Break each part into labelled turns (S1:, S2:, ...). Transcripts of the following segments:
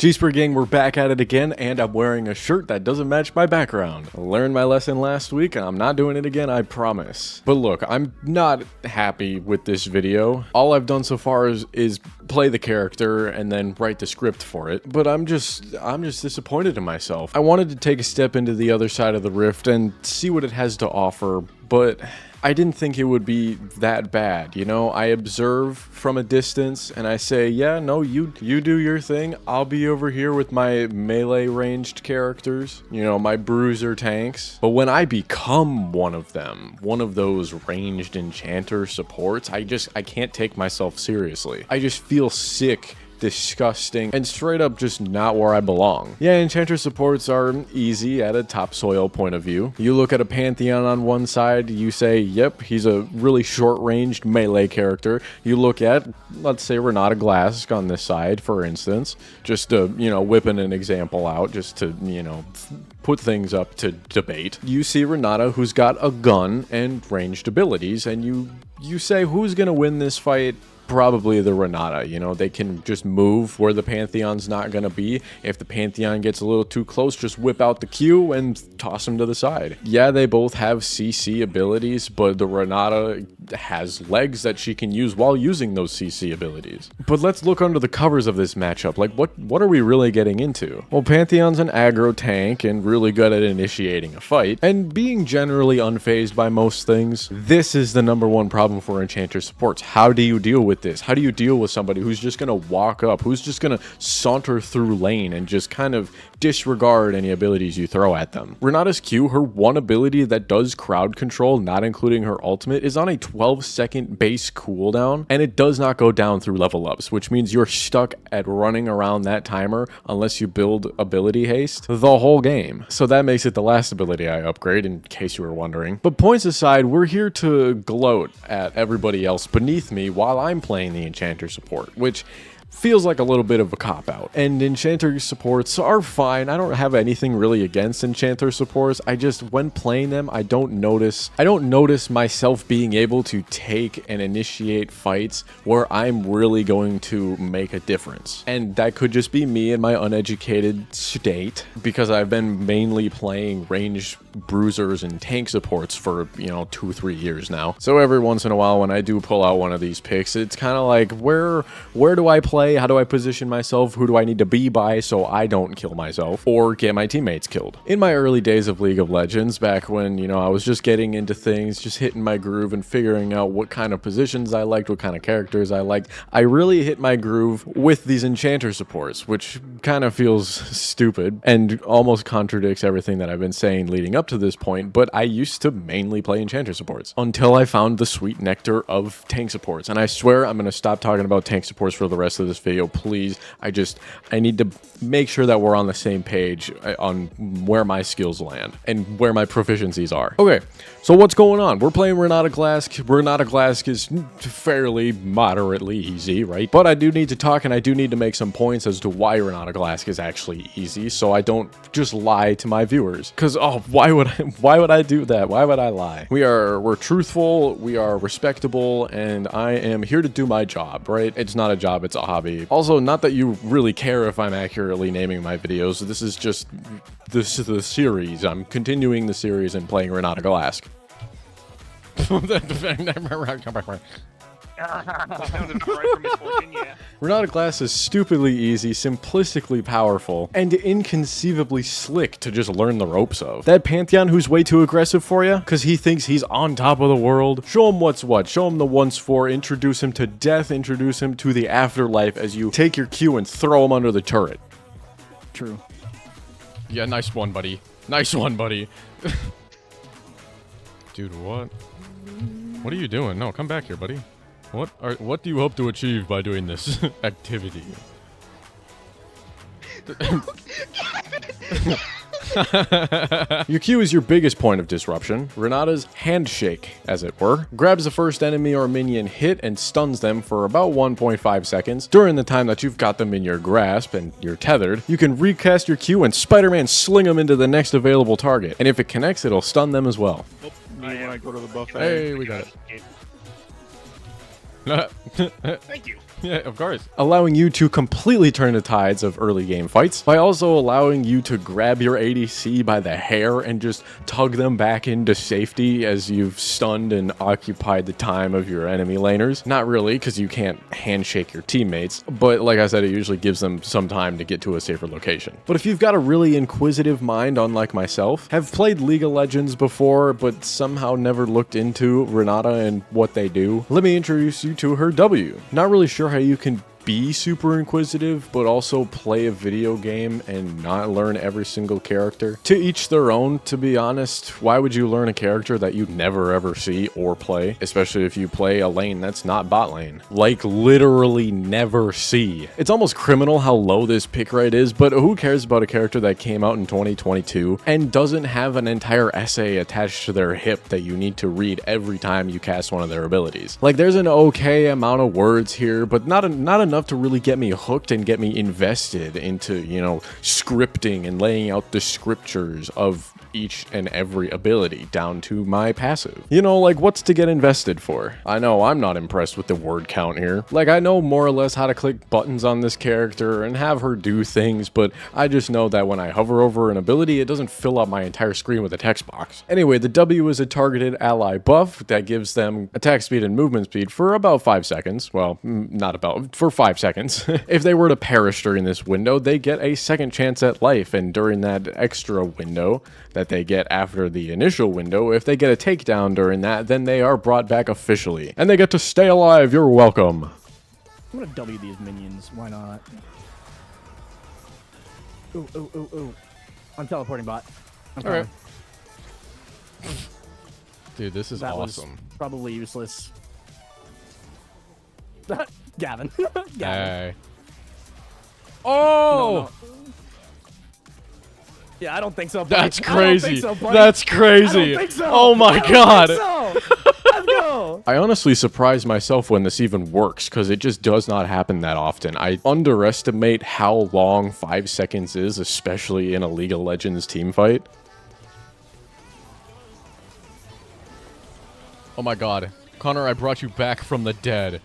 S1: Gspree gang, we're back at it again, and I'm wearing a shirt that doesn't match my background. I learned my lesson last week, and I'm not doing it again, I promise. But look, I'm not happy with this video. All I've done so far is play the character and then write the script for it. But I'm just disappointed in myself. I wanted to take a step into the other side of the rift and see what it has to offer, but I didn't think it would be that bad, you know? I observe from a distance and I say, yeah, no, you do your thing. I'll be over here with my melee ranged characters, you know, my bruiser tanks. But when I become one of them, one of those ranged enchanter supports, I can't take myself seriously. I just feel sick, disgusting, and straight up just not where I belong. Yeah, enchanter supports are easy at a topsoil point of view. You look at a Pantheon on one side, you say, yep, he's a really short-ranged melee character. You look at, let's say, Renata Glasc on this side, for instance, just to, you know, whipping an example out, just to, you know, put things up to debate. You see Renata, who's got a gun and ranged abilities, and you say, who's gonna win this fight? Probably the Renata, you know, they can just move where the Pantheon's not gonna be. If the Pantheon gets a little too close, just whip out the Q and toss him to the side. Yeah, they both have CC abilities, but the Renata has legs that she can use while using those CC abilities. But let's look under the covers of this matchup. Like, what are we really getting into? Well, Pantheon's an aggro tank and really good at initiating a fight, and being generally unfazed by most things. This is the #1 problem for enchanter supports. How do you deal with this? How do you deal with somebody who's just gonna walk up, who's just gonna saunter through lane and just kind of disregard any abilities you throw at them? Renata's Q, her one ability that does crowd control, not including her ultimate, is on a 12-second base cooldown, and it does not go down through level ups, which means you're stuck at running around that timer unless you build ability haste the whole game. So that makes it the last ability I upgrade, in case you were wondering. But points aside, we're here to gloat at everybody else beneath me while I'm playing the enchanter support, which feels like a little bit of a cop-out. And enchanter supports are fine. I don't have anything really against enchanter supports. I just, when playing them, I don't notice myself being able to take and initiate fights where I'm really going to make a difference. And that could just be me in my uneducated state, because I've been mainly playing ranged bruisers and tank supports for, you know, 2-3 years now. So every once in a while when I do pull out one of these picks, it's kind of like, where do I play? How do I position myself? Who do I need to be by so I don't kill myself or get my teammates killed? In my early days of League of Legends, back when, you know, I was just getting into things, just hitting my groove and figuring out what kind of positions I liked, what kind of characters I liked, I really hit my groove with these enchanter supports, which kind of feels stupid and almost contradicts everything that I've been saying leading up to this point, but I used to mainly play enchanter supports until I found the sweet nectar of tank supports. And I swear I'm going to stop talking about tank supports for the rest of this video, please. I need to make sure that we're on the same page on where my skills land and where my proficiencies are. Okay, so what's going on? We're playing Renata Glasc. Renata Glasc is fairly moderately easy, right? But I do need to talk, and I do need to make some points as to why Renata Glasc is actually easy, so I don't just lie to my viewers. Because, oh, why would I do that? Why would I lie? We're truthful, we are respectable, and I am here to do my job, right? It's not a job, it's a hobby. Also, not that you really care if I'm accurately naming my videos. This is the series. I'm continuing the series and playing Renata Glasc. Renata Glasc is stupidly easy, simplistically powerful, and inconceivably slick to just learn the ropes of. That Pantheon who's way too aggressive for you, because he thinks he's on top of the world, show him what's what, show him the once for, introduce him to death, introduce him to the afterlife as you take your Q and throw him under the turret.
S2: True.
S1: Yeah, nice one, buddy. Nice one, buddy. Dude, what? What are you doing? No, come back here, buddy. What do you hope to achieve by doing this activity? Your Q is your biggest point of disruption. Renata's handshake, as it were, grabs the first enemy or minion hit and stuns them for about 1.5 seconds. During the time that you've got them in your grasp and you're tethered, you can recast your Q and Spider-Man sling them into the next available target. And if it connects, it'll stun them as well.
S2: Oh, when I go to the buffet.
S1: Hey, we got it.
S3: Thank you.
S1: Yeah, of course. Allowing you to completely turn the tides of early game fights by also allowing you to grab your ADC by the hair and just tug them back into safety as you've stunned and occupied the time of your enemy laners. Not really, because you can't handshake your teammates, but like I said, it usually gives them some time to get to a safer location. But if you've got a really inquisitive mind, unlike myself, have played League of Legends before, but somehow never looked into Renata and what they do, let me introduce you to her W. Not really sure how you can be super inquisitive, but also play a video game and not learn every single character. To each their own, to be honest. Why would you learn a character that you never ever see or play? Especially if you play a lane that's not bot lane. Like, literally never see. It's almost criminal how low this pick rate is, but who cares about a character that came out in 2022 and doesn't have an entire essay attached to their hip that you need to read every time you cast one of their abilities? Like, there's an okay amount of words here, but not enough to really get me hooked and get me invested into, you know, scripting and laying out the scriptures of each and every ability down to my passive. You know, like, what's to get invested for? I know I'm not impressed with the word count here. Like, I know more or less how to click buttons on this character and have her do things, but I just know that when I hover over an ability, it doesn't fill up my entire screen with a text box. Anyway, the W is a targeted ally buff that gives them attack speed and movement speed for about 5 seconds. Well, not about, for 5 seconds. If they were to perish during this window, they get a second chance at life, and during that extra window that they get after the initial window, if they get a takedown during that, then they are brought back officially. And they get to stay alive. You're welcome.
S2: I'm gonna W these minions. Why not? Ooh, ooh, ooh, ooh. I'm teleporting bot. I'm coming.
S1: Right. Dude, this is awesome.
S2: Was probably useless. Gavin. Gavin.
S1: Hey. Oh!
S2: No, no. Yeah, I don't think so.
S1: That's
S2: buddy. I don't think
S1: crazy.
S2: so, buddy.
S1: That's crazy.
S2: I don't think so.
S1: Oh my
S2: I don't
S1: god.
S2: think so. Let's go.
S1: I honestly surprise myself when this even works, because it just does not happen that often. I underestimate how long 5 seconds is, especially in a League of Legends team fight. Oh my god. Connor, I brought you back from the dead.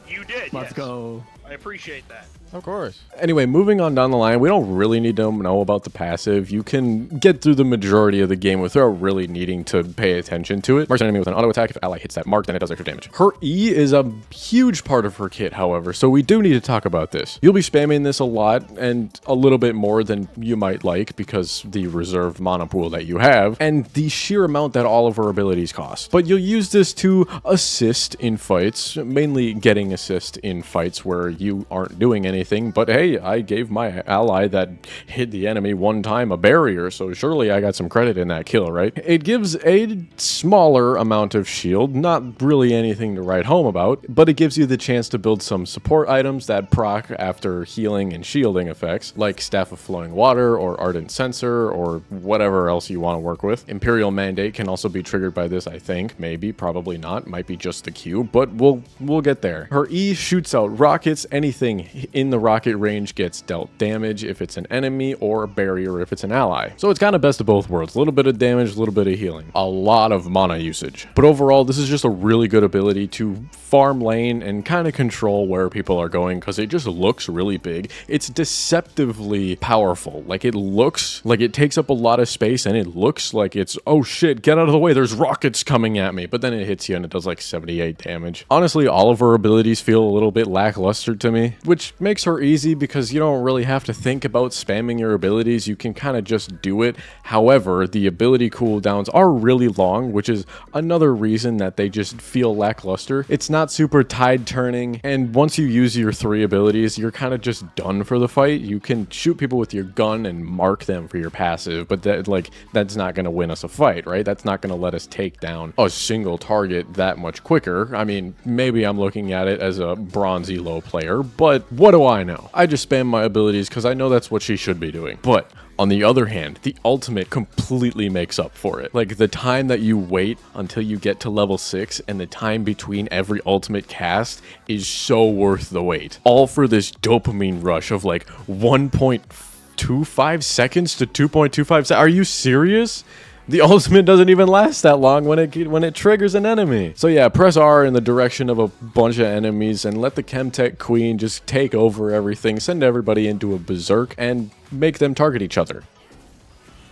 S3: You did.
S2: Let's
S3: yes.
S2: go.
S3: I appreciate that.
S1: Of course. Anyway, moving on down the line, we don't really need to know about the passive. You can get through the majority of the game without really needing to pay attention to it. Marks an enemy with an auto attack. If ally hits that mark, then it does extra damage. Her E is a huge part of her kit, however, so we do need to talk about this. You'll be spamming this a lot, and a little bit more than you might like because the reserved mana pool that you have, and the sheer amount that all of her abilities cost. But you'll use this to assist in fights, mainly getting assist in fights where you aren't doing anything, but hey, I gave my ally that hit the enemy one time a barrier, so surely I got some credit in that kill, right? It gives a smaller amount of shield, not really anything to write home about, but it gives you the chance to build some support items that proc after healing and shielding effects, like Staff of Flowing Water or Ardent Censer or whatever else you want to work with. Imperial Mandate can also be triggered by this, I think. Maybe, probably not. Might be just the Q, but we'll get there. Her E shoots out rockets. Anything in the rocket range gets dealt damage if it's an enemy, or a barrier if it's an ally. So it's kind of best of both worlds. A little bit of damage, a little bit of healing. A lot of mana usage. But overall, this is just a really good ability to farm lane and kind of control where people are going, because it just looks really big. It's deceptively powerful. Like, it looks like it takes up a lot of space, and it looks like it's, oh shit, get out of the way, there's rockets coming at me. But then it hits you and it does like 78 damage. Honestly, all of her abilities feel a little bit lackluster to me, which makes her easy because you don't really have to think about spamming your abilities. You can kind of just do it. However, the ability cooldowns are really long, which is another reason that they just feel lackluster. It's not super tide turning, and once you use your 3 abilities, you're kind of just done for the fight. You can shoot people with your gun and mark them for your passive, but that's not going to win us a fight, right? That's not going to let us take down a single target that much quicker. I mean, maybe I'm looking at it as a bronze elo player, but what do I know? I just spam my abilities because I know that's what she should be doing. But on the other hand, the ultimate completely makes up for it. Like, the time that you wait until you get to level 6 and the time between every ultimate cast is so worth the wait. All for this dopamine rush of like 1.25 seconds to 2.25 seconds. Are you serious? The ultimate doesn't even last that long when it triggers an enemy. So yeah, press R in the direction of a bunch of enemies and let the Chemtech Queen just take over everything, send everybody into a berserk, and make them target each other.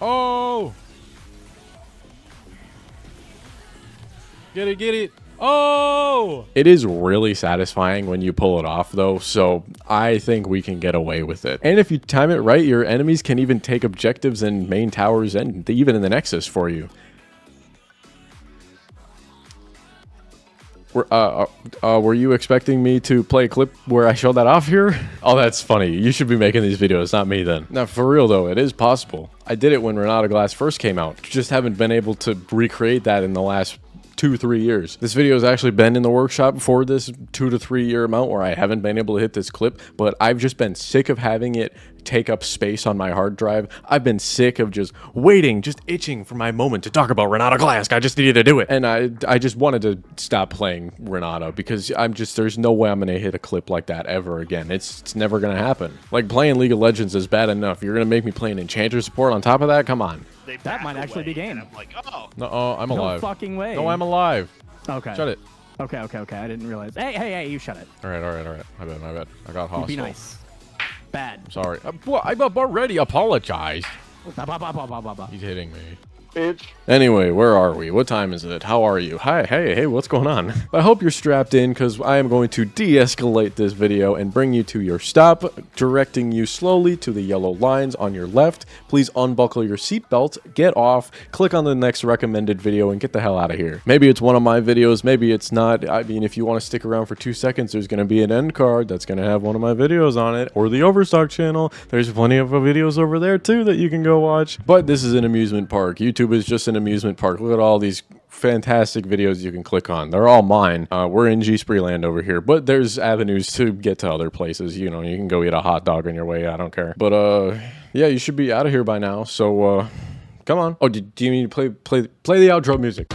S1: Oh! Get it, get it. Oh! It is really satisfying when you pull it off, though, so I think we can get away with it. And if you time it right, your enemies can even take objectives in main towers and even in the Nexus for you. Were you expecting me to play a clip where I show that off here? Oh, that's funny. You should be making these videos, not me then. Now, for real though, it is possible. I did it when Renata Glasc first came out. Just haven't been able to recreate that in the last 2-3 years. This video has actually been in the workshop for this 2 to 3 year amount where I haven't been able to hit this clip, but I've just been sick of having it take up space on my hard drive. I've been sick of just waiting, just itching for my moment to talk about Renata Glasc. I just needed to do it. And I just wanted to stop playing Renata because there's no way I'm gonna hit a clip like that ever again. It's never gonna happen. Like, playing League of Legends is bad enough. You're gonna make me play an Enchanter support on top of that? Come on.
S3: That
S2: might actually be game.
S3: I'm like, oh.
S1: No, I'm alive.
S2: No fucking way.
S1: No, I'm alive.
S2: Okay.
S1: Shut it.
S2: Okay. I didn't realize. Hey, you shut it.
S1: All right. My bad. I got hostile.
S2: Be nice. Bad.
S1: Sorry. I've already apologized. He's hitting me.
S3: Bitch.
S1: Anyway, where are we? What time is it? How are you? Hi, hey, what's going on? I hope you're strapped in because I am going to de-escalate this video and bring you to your stop, directing you slowly to the yellow lines on your left. Please unbuckle your seatbelt, get off, click on the next recommended video, and get the hell out of here. Maybe it's one of my videos, maybe it's not. I mean, if you want to stick around for 2 seconds, there's going to be an end card that's going to have one of my videos on it, or the Overstock channel. There's plenty of videos over there too that you can go watch. But this is an amusement park. YouTube is just an amusement park. Look at all these fantastic videos you can click on. They're all mine. We're in gspree land over here, but there's avenues to get to other places. You know, you can go eat a hot dog on your way. I don't care. But yeah, you should be out of here by now. So come on. Oh, do you mean to play the outro music?